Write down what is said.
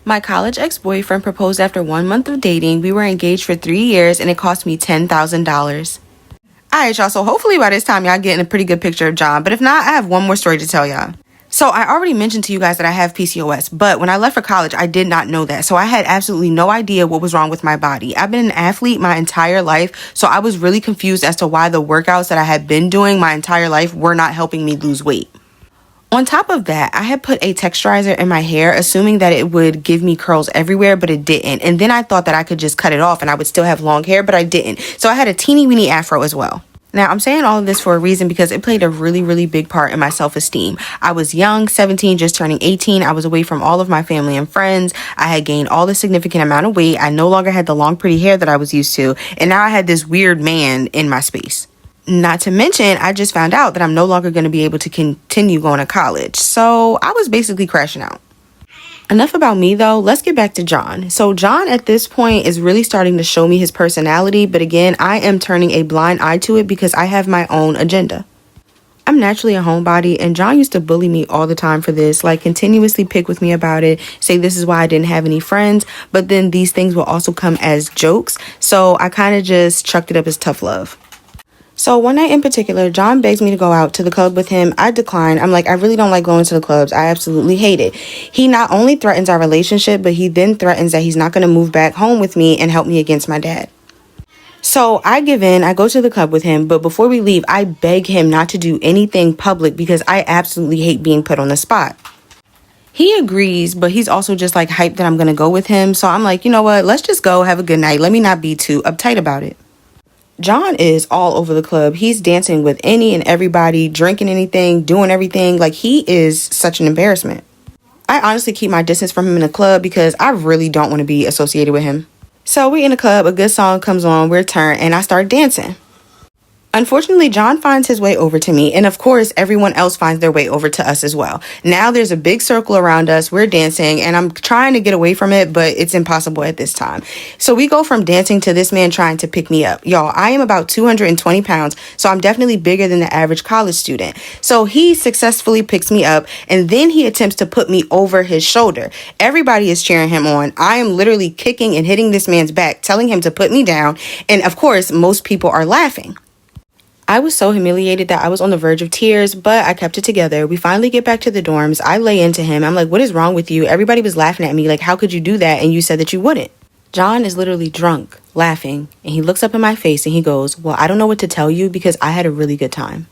My college ex-boyfriend proposed after 1 month of dating. We were engaged for 3 years and it cost me $10,000. Alright, y'all, so hopefully by this time y'all getting a pretty good picture of John, but if not, I have one more story to tell y'all. So I already mentioned to you guys that I have PCOS, but when I left for college, I did not know that. So I had absolutely no idea what was wrong with my body. I've been an athlete my entire life, so I was really confused as to why the workouts that I had been doing my entire life were not helping me lose weight. On top of that, I had put a texturizer in my hair, assuming that it would give me curls everywhere, but it didn't. And then I thought that I could just cut it off and I would still have long hair, but I didn't. So I had a teeny weeny afro as well. Now, I'm saying all of this for a reason because it played a really, really big part in my self-esteem. I was young, 17, just turning 18. I was away from all of my family and friends. I had gained all the significant amount of weight. I no longer had the long, pretty hair that I was used to. And now I had this weird man in my space. Not to mention, I just found out that I'm no longer going to be able to continue going to college. So I was basically crashing out. Enough about me though, let's get back to John. So John at this point is really starting to show me his personality, but again, I am turning a blind eye to it because I have my own agenda. I'm naturally a homebody and John used to bully me all the time for this, like continuously pick with me about it, say this is why I didn't have any friends, but then these things will also come as jokes, so I kind of just chucked it up as tough love. So one night in particular, John begs me to go out to the club with him. I decline. I'm like, I really don't like going to the clubs. I absolutely hate it. He not only threatens our relationship, but he then threatens that he's not going to move back home with me and help me against my dad. So I give in. I go to the club with him. But before we leave, I beg him not to do anything public because I absolutely hate being put on the spot. He agrees, but he's also just like hyped that I'm going to go with him. So I'm like, you know what? Let's just go. Have a good night. Let me not be too uptight about it. John is all over the club. He's dancing with any and everybody, drinking anything, doing everything. Like, he is such an embarrassment. I honestly keep my distance from him in the club because I really don't want to be associated with him. So we're in the club, a good song comes on, we're turned, and I start dancing. Unfortunately, John finds his way over to me, and of course, everyone else finds their way over to us as well. Now there's a big circle around us, we're dancing, and I'm trying to get away from it, but it's impossible at this time. So we go from dancing to this man trying to pick me up. Y'all, I am about 220 pounds, so I'm definitely bigger than the average college student. So he successfully picks me up, and then he attempts to put me over his shoulder. Everybody is cheering him on. I am literally kicking and hitting this man's back, telling him to put me down, and of course, most people are laughing. I was so humiliated that I was on the verge of tears, but I kept it together. We finally get back to the dorms. I lay into him. I'm like, what is wrong with you? Everybody was laughing at me. Like, how could you do that? And you said that you wouldn't. John is literally drunk, laughing, and he looks up in my face and he goes, well, I don't know what to tell you because I had a really good time.